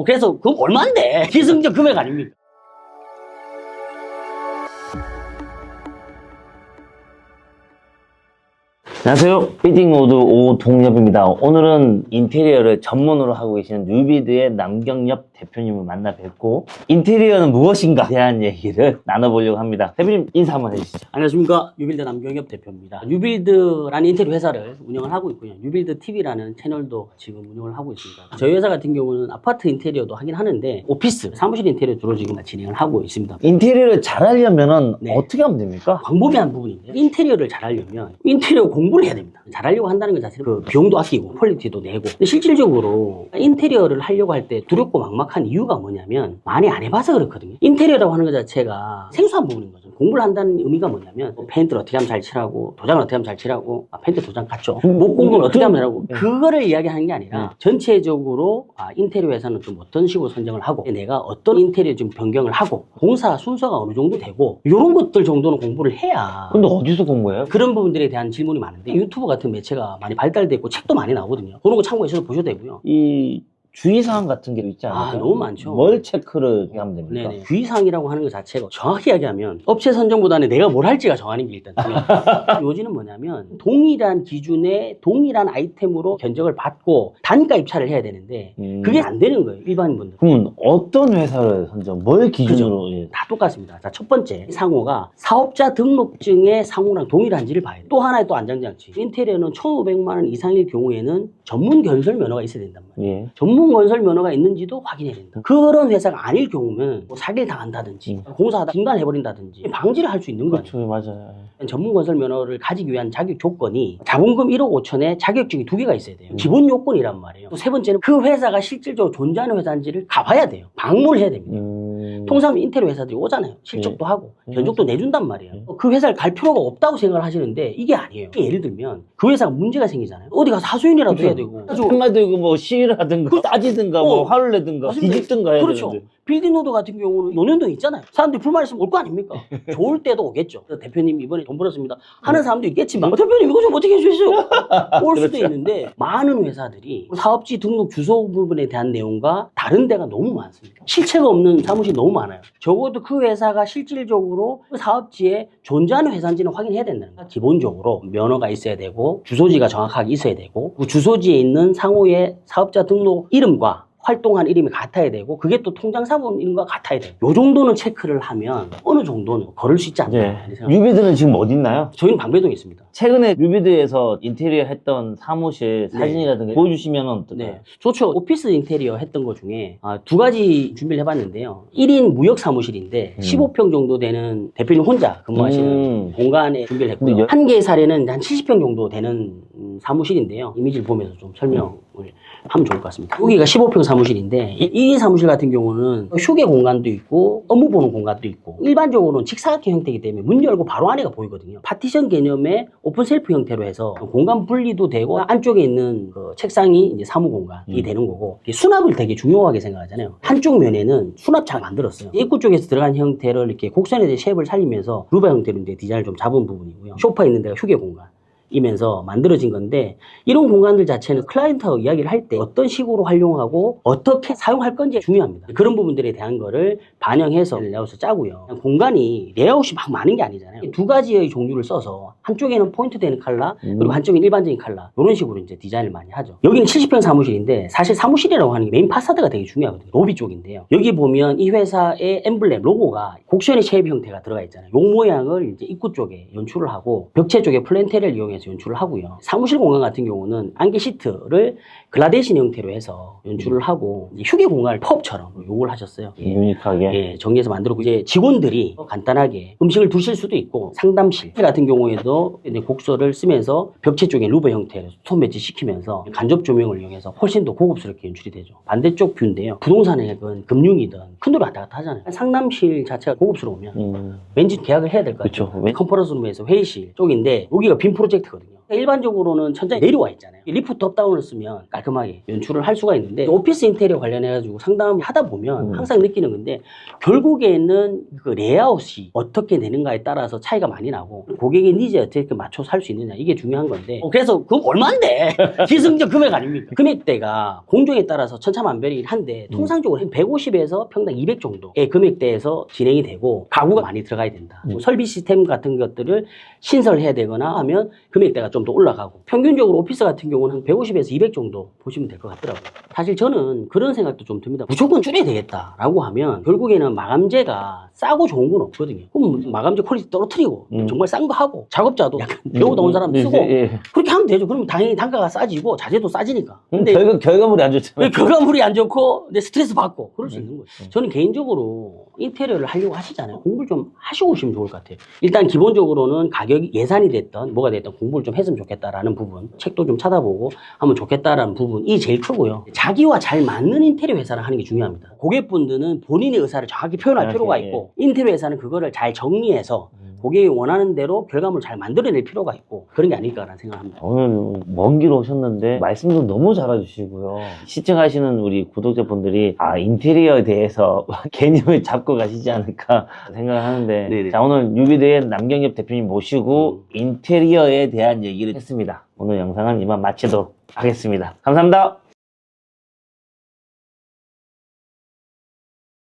그래서 그럼 얼마인데? 기승전 금액 아닙니까? 안녕하세요. 빌딩모드 오동엽입니다. 오늘은 인테리어를 전문으로 하고 계시는 뉴비드의 남경엽 대표님을 만나 뵙고 인테리어는 무엇인가 대한 얘기를 나눠보려고 합니다. 대표님 인사 한번 해주시죠. 안녕하십니까. 뉴빌드 남경엽 대표입니다. 뉴빌드라는 인테리어 회사를 운영을 하고 있고요. 뉴빌드 TV라는 채널도 지금 운영을 하고 있습니다. 저희 회사 같은 경우는 아파트 인테리어도 하긴 하는데 오피스, 사무실 인테리어 주로 지금 진행을 하고 있습니다. 인테리어를 잘하려면 네. 어떻게 하면 됩니까? 광범위한 부분인데 인테리어를 잘하려면 인테리어 공부를 해야 됩니다. 잘하려고 한다는 것 자체는 그 비용도 아끼고 퀄리티도 내고. 근데 실질적으로 인테리어를 하려고 할 때 두렵고 막막한 이유가 뭐냐면 많이 안 해봐서 그렇거든요. 인테리어라고 하는 것 자체가 생소한 부분인 거죠. 공부를 한다는 의미가 뭐냐면 페인트를 어떻게 하면 잘 칠하고 도장을 어떻게 하면 잘 칠하고 페인트 도장 같죠. 목 공부를 어떻게 하면 하고 그거를 이야기하는 게 아니라 전체적으로 인테리어 회사는 좀 어떤 식으로 선정을 하고 내가 어떤 인테리어 좀 변경을 하고 공사 순서가 어느 정도 되고 이런 것들 정도는 공부를 해야. 근데 어디서 공부해요? 그런 부분들에 대한 질문이 많은데 유튜브 같은 매체가 많이 발달돼 있고 책도 많이 나오거든요. 그런 거 참고해서 보셔도 되고요. 이 주의사항 같은 게 있지 않을까요? 너무 많죠. 뭘 체크를 하면 됩니까? 네네. 주의사항이라고 하는 것 자체가 정확히 이야기하면 업체 선정보다는 내가 뭘 할지가 정하는 게 일단 중요해요. 요지는 뭐냐면 동일한 기준의 동일한 아이템으로 견적을 받고 단가 입찰을 해야 되는데 그게 안 되는 거예요. 일반인분들. 그러면 어떤 회사를 선정, 뭘 기준으로? 예. 다 똑같습니다. 자, 첫 번째 상호가 사업자 등록증의 상호랑 동일한지를 봐야 돼요. 또 하나의 또 안전장치. 인테리어는 1,500만 원 이상일 경우에는 전문 건설 면허가 있어야 된단 말이에요. 예. 전문 건설 면허가 있는지도 확인해야 된다. 그런 회사가 아닐 경우면 뭐 사기를 당한다든지 공사하다 중단해버린다든지 방지를 할 수 있는 거예요. 그렇죠, 맞아요. 전문 건설 면허를 가지기 위한 자격 조건이 자본금 1억 5천에 자격증이 2개가 있어야 돼요. 기본 요건이란 말이에요. 또 세 번째는 그 회사가 실질적으로 존재하는 회사인지를 가봐야 돼요. 방문을 해야 됩니다. 통상 인테리어 회사들이 오잖아요. 실적도 하고 견적도 내준단 말이에요. 그 회사를 갈 필요가 없다고 생각을 하시는데 이게 아니에요. 예를 들면 그 회사가 문제가 생기잖아요. 어디 가서 하소연이라도 그렇죠. 해야 되고 한마디로 뭐 시위를 따지든가 뭐 화를 내든가 맞습니다. 뒤집든가 해야 그렇죠. 되는데. 빌딩노드 같은 경우는 노년동 있잖아요. 사람들이 불만 있으면 올 거 아닙니까? 좋을 때도 오겠죠. 대표님 이번에 돈 벌었습니다 하는 사람도 있겠지만 대표님 이거 좀 어떻게 해주세요? 올 수도 있는데 많은 회사들이 사업지 등록 주소 부분에 대한 내용과 다른 데가 너무 많습니다. 실체가 없는 사무실이 너무 많아요. 적어도 그 회사가 실질적으로 그 사업지에 존재하는 회사인지는 확인해야 된다는 거예요. 기본적으로 면허가 있어야 되고 주소지가 정확하게 있어야 되고 그 주소지에 있는 상호의 사업자 등록 이름과 활동한 이름이 같아야 되고 그게 또 통장 사본 이름과 같아야 돼요. 요 정도는 체크를 하면 어느 정도는 걸을 수 있지 않나. 네. 뉴비드는 지금 어디 있나요? 저희는 방배동에 있습니다. 최근에 뉴비드에서 인테리어 했던 사무실 사진이라든가 보여주시면 어떨까요? 네, 좋죠. 오피스 인테리어 했던 것 중에 두 가지 준비를 해봤는데요. 1인 무역 사무실인데 15평 정도 되는 대표님 혼자 근무하시는 공간에 준비를 했고요. 한 개의 사례는 한 70평 정도 되는 사무실인데요. 이미지를 보면서 좀 설명을 하면 좋을 것 같습니다. 여기가 15평 사무실인데 1인 사무실 같은 경우는 휴게 공간도 있고 업무 보는 공간도 있고 일반적으로는 직사각형 형태이기 때문에 문 열고 바로 안에가 보이거든요. 파티션 개념의 오픈 셀프 형태로 해서 공간 분리도 되고 안쪽에 있는 그 책상이 이제 사무 공간이 되는 거고 수납을 되게 중요하게 생각하잖아요. 한쪽 면에는 수납장을 만들었어요. 입구 쪽에서 들어간 형태를 이렇게 곡선의 쉐입을 살리면서 루바 형태로 이제 디자인을 좀 잡은 부분이고요. 소파 있는 데가 휴게 공간. 이면서 만들어진 건데 이런 공간들 자체는 클라이언트하고 이야기를 할 때 어떤 식으로 활용하고 어떻게 사용할 건지 중요합니다. 그런 부분들에 대한 거를 반영해서 레이아웃을 짜고요. 공간이 레이아웃이 막 많은 게 아니잖아요. 두 가지의 종류를 써서 한쪽에는 포인트 되는 컬러 그리고 한쪽에는 일반적인 컬러 이런 식으로 이제 디자인을 많이 하죠. 여기는 70평 사무실인데 사실 사무실이라고 하는 게 메인 파사드가 되게 중요하거든요. 로비 쪽인데요. 여기 보면 이 회사의 엠블렘 로고가 곡선의 쉐입 형태가 들어가 있잖아요. 요 모양을 이제 입구 쪽에 연출을 하고 벽체 쪽에 플랜테를 이용해서 연출을 하고요. 사무실 공간 같은 경우는 안개 시트를 글라데이션 형태로 해서 연출을 하고 휴게 공간을 펍처럼 요걸 하셨어요. 유니크하게. 예, 정리해서 만들었고 이제 직원들이 간단하게 음식을 드실 수도 있고 상담실 같은 경우에도 이제 곡선을 쓰면서 벽체 쪽에 루버 형태로 손 배치 시키면서 간접 조명을 이용해서 훨씬 더 고급스럽게 연출이 되죠. 반대쪽 뷰인데요. 부동산이든 금융이든 큰 돈을 왔다 갔다 하잖아요. 상담실 자체가 고급스러우면 왠지 계약을 해야 될 것 같아요. 그렇죠. 컨퍼런스 룸에서 회의실 쪽인데 여기가 빔 프로젝트거든요. 일반적으로는 천장이 내려와 있잖아요. 리프트 업다운을 쓰면 깔끔하게 연출을 할 수가 있는데 오피스 인테리어 관련해가지고 상담 하다 보면 항상 느끼는 건데 결국에는 그 레이아웃이 어떻게 되는가에 따라서 차이가 많이 나고 고객의 니즈에 어떻게 맞춰서 할 수 있느냐 이게 중요한 건데 그래서 그럼 얼마인데 기승전 금액 아닙니까? 금액대가 공정에 따라서 천차만별이긴 한데 통상적으로 한 150에서 평당 200 정도의 금액대에서 진행이 되고 가구가 많이 들어가야 된다. 뭐 설비 시스템 같은 것들을 신설해야 되거나 하면 금액대가 좀 더 올라가고 평균적으로 오피스 같은 경우는 한 150에서 200 정도 보시면 될 것 같더라고요. 사실 저는 그런 생각도 좀 듭니다. 무조건 줄여야 되겠다라고 하면 결국에는 마감재가 싸고 좋은 건 없거든요. 그럼 마감재 퀄리티 떨어뜨리고 정말 싼 거 하고 작업자도 약간 배우다 온 사람 쓰고 그렇게 하면 되죠. 그러면 당연히 단가가 싸지고 자재도 싸지니까. 근데 결과물이 안 좋잖아요. 결과물이 안 좋고 근데 스트레스 받고 그럴 수 있는 거예요. 저는 개인적으로 인테리어를 하려고 하시잖아요. 공부를 좀 하시고 오시면 좋을 것 같아요. 일단 기본적으로는 가격이 예산이 됐던 뭐가 됐던 공부를 좀 했으면 좋겠다라는 부분, 책도 좀 찾아보고 하면 좋겠다라는 부분이 제일 크고요. 자기와 잘 맞는 인테리어 회사를 하는 게 중요합니다. 고객분들은 본인의 의사를 정확히 표현할 필요가 있고 인테리어 회사는 그거를 잘 정리해서 고객이 원하는 대로 결과물을 잘 만들어낼 필요가 있고 그런 게 아닐까라는 생각을 합니다. 오늘 먼 길 오셨는데 말씀도 너무 잘해주시고요. 시청하시는 우리 구독자분들이 인테리어에 대해서 개념을 잡고 가시지 않을까 생각을 하는데 네네. 자, 오늘 뉴비드의 남경엽 대표님 모시고 인테리어에 대한 얘기를 했습니다. 오늘 영상은 이만 마치도록 하겠습니다. 감사합니다.